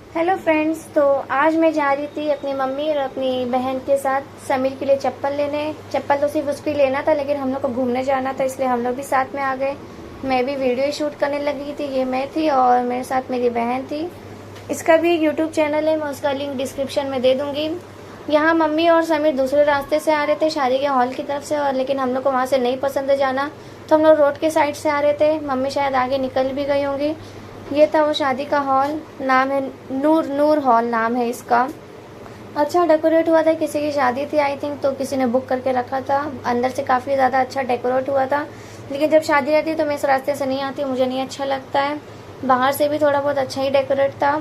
Hello friends. तो आज मैं जा रही थी अपनी मम्मी और अपनी बहन के साथ समीर के लिए चप्पल लेने। चप्पल तो सिर्फ उसको ही लेना था, लेकिन हम लोग को घूमने जाना था, इसलिए हम लोग भी साथ में आ गए। मैं भी वीडियो शूट करने लगी थी। ये मैं थी और मेरे साथ मेरी बहन थी। इसका भी एक यूट्यूब चैनल है, मैं उसका लिंक डिस्क्रिप्शन में दे दूँगी। यहाँ मम्मी और समीर दूसरे रास्ते से आ रहे थे, शादी के हॉल की तरफ से, और लेकिन हम लोग को वहाँ से नहीं पसंद है जाना, तो हम लोग रोड के साइड से आ रहे थे। मम्मी शायद आगे निकल भी गई होंगी। ये था वो शादी का हॉल, नाम है नूर हॉल नाम है इसका। अच्छा डेकोरेट हुआ था, किसी की शादी थी आई थिंक, तो किसी ने बुक करके रखा था। अंदर से काफ़ी ज़्यादा अच्छा डेकोरेट हुआ था, लेकिन जब शादी रहती है तो मैं इस रास्ते से नहीं आती, मुझे नहीं अच्छा लगता है। बाहर से भी थोड़ा बहुत अच्छा ही डेकोरेट था।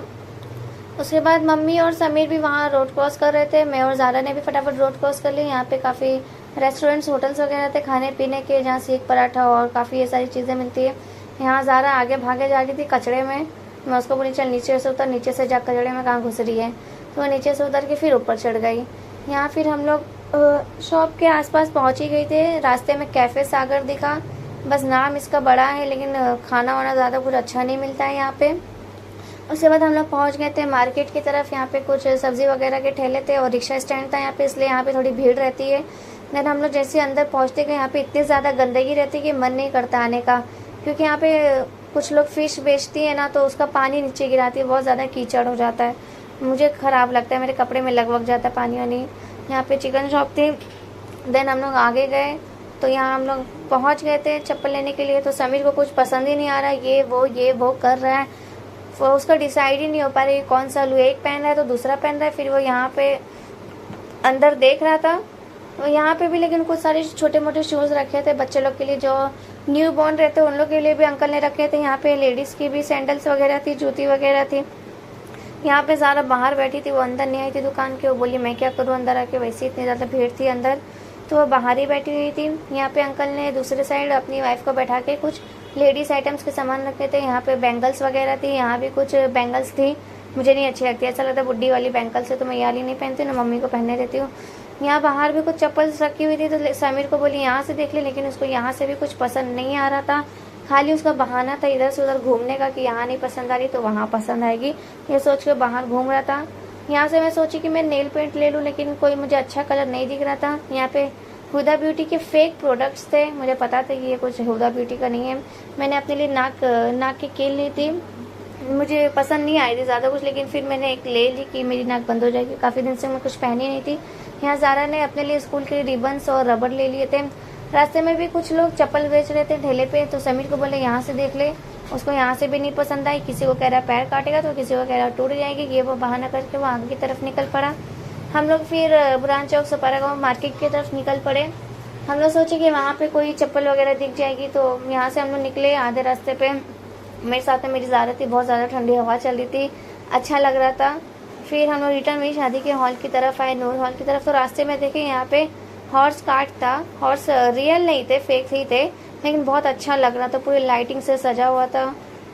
उसके बाद मम्मी और समीर भी वहाँ रोड क्रॉस कर रहे थे, मैं और ज़ारा ने भी फटाफट रोड क्रॉस कर ली। यहाँ पे काफ़ी रेस्टोरेंट्स होटल्स वगैरह थे खाने पीने के, जहाँ सीख पराठा और काफ़ी ये सारी चीज़ें मिलती है। यहाँ ज़ारा आगे भागे जा रही थी कचड़े में, मैं उसको बोली चल नीचे से उतर, नीचे से जा, कचड़े में कहाँ घुस रही है। तो वो नीचे से उतर के फिर ऊपर चढ़ गई। यहाँ फिर हम लोग शॉप के आसपास पहुँच ही गए थे। रास्ते में कैफ़े सागर दिखा, बस नाम इसका बड़ा है, लेकिन खाना वाना ज़्यादा कुछ अच्छा नहीं मिलता है यहाँ पे। उसके बाद हम लोग पहुँच गए थे मार्केट की तरफ। यहाँ पे कुछ सब्ज़ी वगैरह के ठेले थे और रिक्शा स्टैंड था यहाँ पे, इसलिए यहाँ पे थोड़ी भीड़ रहती है। लेकिन हम लोग जैसे अंदर पहुँचते गए, यहाँ पे इतनी ज़्यादा गंदगी रहती है कि मन नहीं करता आने का, क्योंकि यहाँ पे कुछ लोग फ़िश बेचती है ना, तो उसका पानी नीचे गिराती है, बहुत ज़्यादा कीचड़ हो जाता है, मुझे ख़राब लगता है, मेरे कपड़े में लग जाता है पानी वानी। यहाँ पे चिकन शॉप थी। देन हम लोग आगे गए, तो यहाँ हम लोग पहुँच गए थे चप्पल लेने के लिए। तो समीर को कुछ पसंद ही नहीं आ रहा है, ये वो कर रहा है, वो उसका डिसाइड ही नहीं हो पा रही कौन सा लूँ। एक पहन रहा है तो दूसरा पहन रहा है। फिर वो यहाँ पे अंदर देख रहा था, तो यहाँ पे भी लेकिन कुछ सारे छोटे मोटे शूज़ रखे थे बच्चे लोग के लिए, जो न्यू बॉर्न रहते उन लोग के लिए भी अंकल ने रखे थे। यहाँ पे लेडीज़ की भी सैंडल्स वगैरह थी, जूती वगैरह थी। यहाँ पे ज़ारा बाहर बैठी थी, वो अंदर नहीं आई थी दुकान के। वो बोली मैं क्या करूँ अंदर आके, वैसे इतनी ज़्यादा भीड़ थी अंदर, तो वो बाहर ही बैठी हुई थी। यहाँ पे अंकल ने दूसरे साइड अपनी वाइफ को बैठा के कुछ लेडीज़ आइटम्स के सामान रखे थे। यहाँ पे बैंगल्स वगैरह थी, यहाँ भी कुछ बैंगल्स थी, मुझे नहीं अच्छी लगती, ऐसा लगता है बुड्ढी वाली बैंगल्स है, तो मैं ये वाली नहीं पहनती, ना मम्मी को पहनने देती हूँ। यहाँ बाहर भी कुछ चप्पल्स रखी हुई थी, तो समीर को बोली यहाँ से देख ले, लेकिन उसको यहाँ से भी कुछ पसंद नहीं आ रहा था। खाली उसका बहाना था इधर से उधर घूमने का, कि यहाँ नहीं पसंद आ रही तो वहाँ पसंद आएगी, ये सोच के बाहर घूम रहा था। यहाँ से मैं सोची कि मैं नेल पेंट ले लूँ, लेकिन कोई मुझे अच्छा कलर नहीं दिख रहा था। यहाँ पे हुदा ब्यूटी के फेक प्रोडक्ट्स थे, मुझे पता था कि ये कुछ हुदा ब्यूटी का नहीं है। मैंने अपने लिए नाक की कील ली थी, मुझे पसंद नहीं आई थी ज़्यादा कुछ, लेकिन फिर मैंने एक ले ली कि मेरी नाक बंद हो जाएगी, काफ़ी दिन से मैं कुछ पहनी नहीं थी। यहाँ ज़ारा ने अपने लिए स्कूल के रिबन्स और रबड़ ले लिए थे। रास्ते में भी कुछ लोग चप्पल बेच रहे थे ठेले पे, तो समीर को बोले यहाँ से देख ले, उसको यहाँ से भी नहीं पसंद आई। किसी को कह रहा पैर काटेगा, तो किसी को कह रहा टूट जाएगी, ये वो बहाना करके वो आगे की तरफ निकल पड़ा। हम लोग फिर बुरान चौक सपारा गाँव मार्केट की तरफ निकल पड़े। हम लोग सोचे कि वहाँ पे कोई चप्पल वगैरह दिख जाएगी, तो यहाँ से हम लोग निकले। आधे रास्ते पे मेरे साथ में मेरी ज़ारा थी, बहुत ज़्यादा ठंडी हवा चल रही थी, अच्छा लग रहा था। फिर हम लोग रिटर्न वही शादी के हॉल की तरफ आए, नूर हॉल की तरफ। तो रास्ते में देखे यहाँ पे हॉर्स कार्ट था, हॉर्स रियल नहीं थे, फेक ही थे, लेकिन बहुत अच्छा लग रहा था, पूरी लाइटिंग से सजा हुआ था,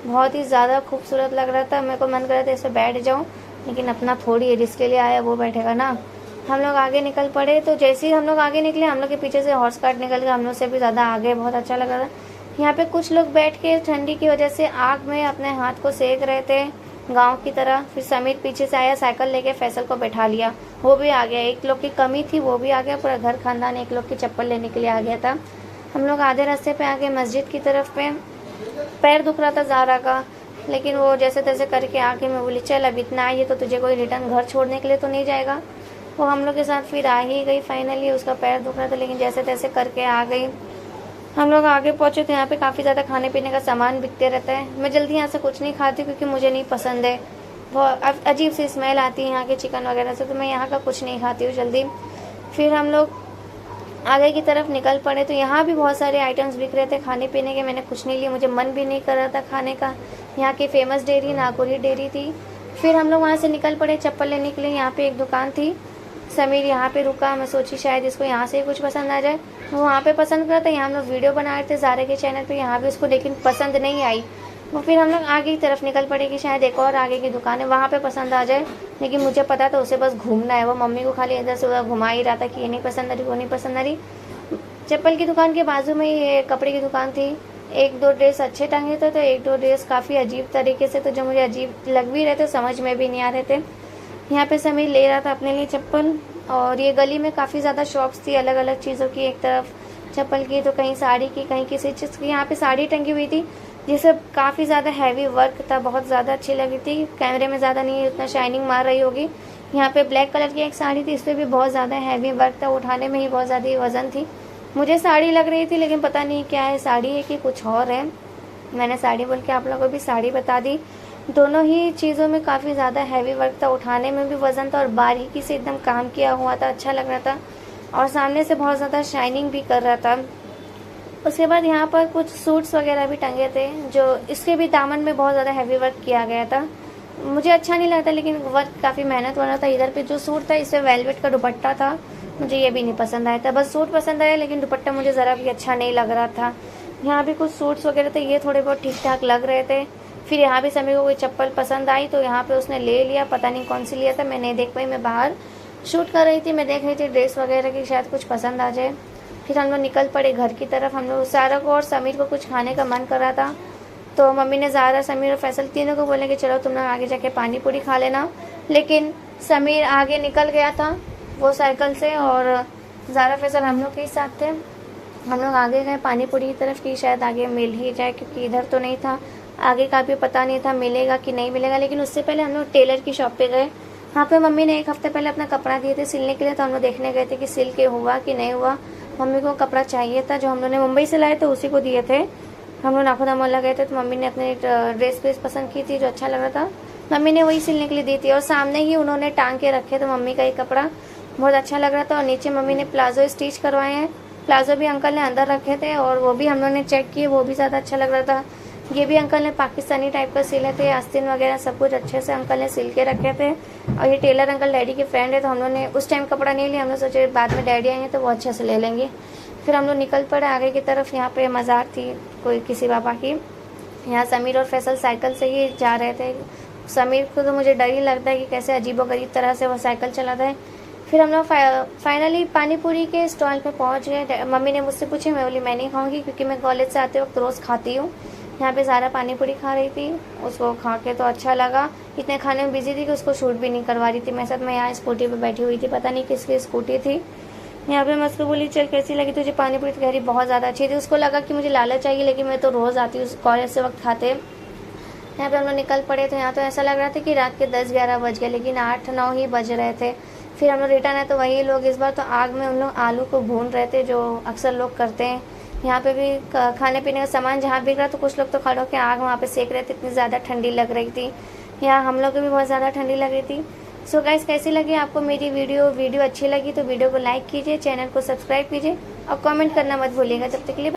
बहुत ही ज़्यादा खूबसूरत लग रहा था। मेरे को मन कर रहा था इस पर बैठ जाऊँ, लेकिन अपना थोड़ी है, जिसके लिए आया वो बैठेगा ना। हम लोग आगे निकल पड़े, तो जैसे ही हम लोग आगे निकले, हम लोग के पीछे से हॉर्स कार्ट निकल गया, हम लोग से भी ज़्यादा आगे, बहुत अच्छा लग रहा था। यहाँ पे कुछ लोग बैठ के ठंडी की वजह से आग में अपने हाथ को सेक रहे थे, गांव की तरह। फिर समीर पीछे से आया, साइकिल लेके फैसल को बैठा लिया, वो भी आ गया। एक लोग की कमी थी, वो भी आ गया, पूरा घर खानदान एक लोग की चप्पल लेने के लिए आ गया था। हम लोग आधे रास्ते पे आ गए मस्जिद की तरफ पे। पैर दुख रहा था ज़ारा का, लेकिन वो जैसे तैसे करके आके मैं बोली चल अब इतना आई है तो तुझे कोई रिटर्न घर छोड़ने के लिए तो नहीं जाएगा। वो हम लोग के साथ फिर आ ही गई फाइनली। उसका पैर दुख रहा था, लेकिन जैसे तैसे करके आ गई। हम लोग आगे पहुँचे तो यहाँ पे काफ़ी ज़्यादा खाने पीने का सामान बिकते रहता है। मैं जल्दी यहाँ से कुछ नहीं खाती क्योंकि मुझे नहीं पसंद है, बहुत अजीब सी स्मेल आती है यहाँ के चिकन वगैरह से, तो मैं यहाँ का कुछ नहीं खाती हूँ जल्दी। फिर हम लोग आगे की तरफ निकल पड़े, तो यहाँ भी बहुत सारे आइटम्स बिक रहे थे खाने पीने के। मैंने कुछ नहीं लिया, मुझे मन भी नहीं कर रहा था खाने का। यहाँ की फेमस डेयरी नागौरी डेयरी थी। फिर हम लोग वहाँ से निकल पड़े चप्पल लेने के लिए। यहाँ पे एक दुकान थी, समीर यहाँ पे रुका, मैं सोची शायद इसको यहाँ से ही कुछ पसंद आ जाए। वो वहाँ पे पसंद करा था। यहाँ हम लोग वीडियो बना रहे थे ज़ारा के चैनल पे, यहाँ भी उसको लेकिन पसंद नहीं आई। वो फिर हम लोग आगे की तरफ निकल पड़े कि शायद एक और आगे की दुकान है, वहाँ पे पसंद आ जाए, लेकिन मुझे पता था उसे बस घूमना है। वो मम्मी को खाली इधर से उधर घुमा ही रहा था कि ये नहीं पसंद आ रही, वो नहीं पसंद आ रही। चप्पल की दुकान के बाजू में ही कपड़े की दुकान थी, एक दो ड्रेस अच्छे टंगे थे तो एक दो ड्रेस काफ़ी अजीब तरीके से, तो जो मुझे अजीब लग भी रहे थे समझ में भी नहीं आ रहे थे। यहाँ पे समीर ले रहा था अपने लिए चप्पल, और ये गली में काफ़ी ज़्यादा शॉप्स थी अलग अलग चीज़ों की, एक तरफ चप्पल की तो कहीं साड़ी की कहीं किसी चीज़ की। यहाँ पे साड़ी टंगी हुई थी जिसे काफ़ी ज़्यादा हैवी वर्क था, बहुत ज़्यादा अच्छी लगी थी, कैमरे में ज़्यादा नहीं उतना शाइनिंग मार रही होगी। यहाँ पे ब्लैक कलर की एक साड़ी थी, इस पर भी बहुत ज़्यादा हैवी वर्क था, उठाने में ही बहुत ज़्यादा वज़न थी। मुझे साड़ी लग रही थी लेकिन पता नहीं क्या है, साड़ी है कि कुछ और है। मैंने साड़ी बोल के आप लोगों को भी साड़ी बता दी। दोनों ही चीज़ों में काफ़ी ज़्यादा हैवी वर्क था, उठाने में भी वज़न था और बारीकी से एकदम काम किया हुआ था, अच्छा लग रहा था और सामने से बहुत ज़्यादा शाइनिंग भी कर रहा था। उसके बाद यहाँ पर कुछ सूट्स वगैरह भी टंगे थे, जो इसके भी दामन में बहुत ज़्यादा हैवी वर्क किया गया था। मुझे अच्छा नहीं लगता लेकिन वर्क काफ़ी मेहनत वाला था। इधर पे जो सूट था इससे वेलवेट का दुपट्टा था, मुझे ये भी नहीं पसंद आया था। बस सूट पसंद आया लेकिन दुपट्टा मुझे ज़रा भी अच्छा नहीं लग रहा था। यहाँ भी कुछ सूट्स वगैरह थे, ये थोड़े बहुत ठीक ठाक लग रहे थे। फिर यहाँ भी समीर को कोई चप्पल पसंद आई तो यहाँ पे उसने ले लिया, पता नहीं कौन सी लिया था, मैं नहीं देख पाई, मैं बाहर शूट कर रही थी, मैं देख रही थी ड्रेस वगैरह की शायद कुछ पसंद आ जाए। फिर हम लोग निकल पड़े घर की तरफ। हम लोग सारा को और समीर को कुछ खाने का मन कर रहा था तो मम्मी ने ज़ारा, समीर और फैसल तीनों को बोले कि चलो तुम लोग आगे जाके पानी पूरी खा लेना, लेकिन समीर आगे निकल गया था वो साइकिल से और ज़ारा फैसल हम लोग के साथ थे। हम लोग आगे गए पानी पूरी की तरफ कि शायद आगे मिल ही जाए, क्योंकि इधर तो नहीं था, आगे का भी पता नहीं था मिलेगा कि नहीं मिलेगा। लेकिन उससे पहले हम लोग टेलर की शॉप पे गए। वहाँ पे मम्मी ने एक हफ्ते पहले अपना कपड़ा दिए थे सिलने के लिए, तो हम लोग देखने गए थे कि सिल के हुआ कि नहीं हुआ। मम्मी को कपड़ा चाहिए था जो हम लोग ने मुंबई से लाए थे, उसी को दिए थे। हम लोग नाखुदा मोहल्ला गए थे तो मम्मी ने अपने ड्रेस वेस पसंद की थी जो अच्छा लग रहा था, मम्मी ने वही सिलने के लिए दी थी और सामने ही उन्होंने टांग के रखे थे मम्मी का ये कपड़ा, बहुत अच्छा लग रहा था। और नीचे मम्मी ने प्लाजो स्टिच करवाए हैं, प्लाजो भी अंकल ने अंदर रखे थे और वो भी हम लोग ने चेक किए, वो भी ज़्यादा अच्छा लग रहा था। ये भी अंकल ने पाकिस्तानी टाइप का सिले थे, आस्तीन वगैरह सब कुछ अच्छे से अंकल ने सिल के रखे थे। और ये टेलर अंकल डैडी के फ्रेंड है तो हम लोग ने उस टाइम कपड़ा नहीं लिया, हम लोग सोचे बाद में डैडी आएंगे तो वो अच्छे से ले लेंगे। फिर हम लोग निकल पड़े आगे की तरफ। यहाँ पे मज़ाक थी कोई किसी बाबा की। यहाँ समीर और फैसल साइकिल से ही जा रहे थे। समीर को तो मुझे डर ही लगता है कि कैसे अजीबोगरीब तरह से वो साइकिल चलाता है। फिर हम लोग फाइनली पानी पूरी के स्टॉल पे पहुंच गए। मम्मी ने मुझसे पूछी, मैं बोली मैं नहीं खाऊंगी क्योंकि मैं कॉलेज से आते वक्त रोज़ खाती हूँ। यहाँ पे ज़ारा पानी पूरी खा रही थी, उसको खा के तो अच्छा लगा, इतने खाने में बिजी थी कि उसको शूट भी नहीं करवा रही थी मेरे साथ। मैं यहाँ स्कूटी पे बैठी हुई थी, पता नहीं किसकी स्कूटी थी। यहाँ पे मैं उसको बोली चल कैसी लगी तुझे पानी पूरी, तो कह रही बहुत ज़्यादा अच्छी थी। उसको लगा कि मुझे लालच चाहिए लेकिन मैं तो रोज़ आती हूँ कॉलेज से वक्त खाते। यहाँ पे हम लोग निकल पड़े तो यहाँ तो ऐसा लग रहा था कि रात के 10-11 बज गए, लेकिन 8-9 ही बज रहे थे। फिर हम लोग रिटर्न है तो वही लोग इस बार तो आग में हम लोग आलू को भून रहे थे जो अक्सर लोग करते हैं। यहाँ पे भी खाने पीने का सामान जहाँ बिक रहा तो कुछ लोग तो खड़े होकर आग वहाँ पे सेक रहे थे, इतनी ज़्यादा ठंडी लग रही थी। यहाँ हम लोग को भी बहुत ज़्यादा ठंडी लग रही थी। सो गाइस कैसी लगी आपको मेरी वीडियो अच्छी लगी तो वीडियो को लाइक कीजिए, चैनल को सब्सक्राइब कीजिए और कमेंट करना मत भूलिएगा। जब तक के लिए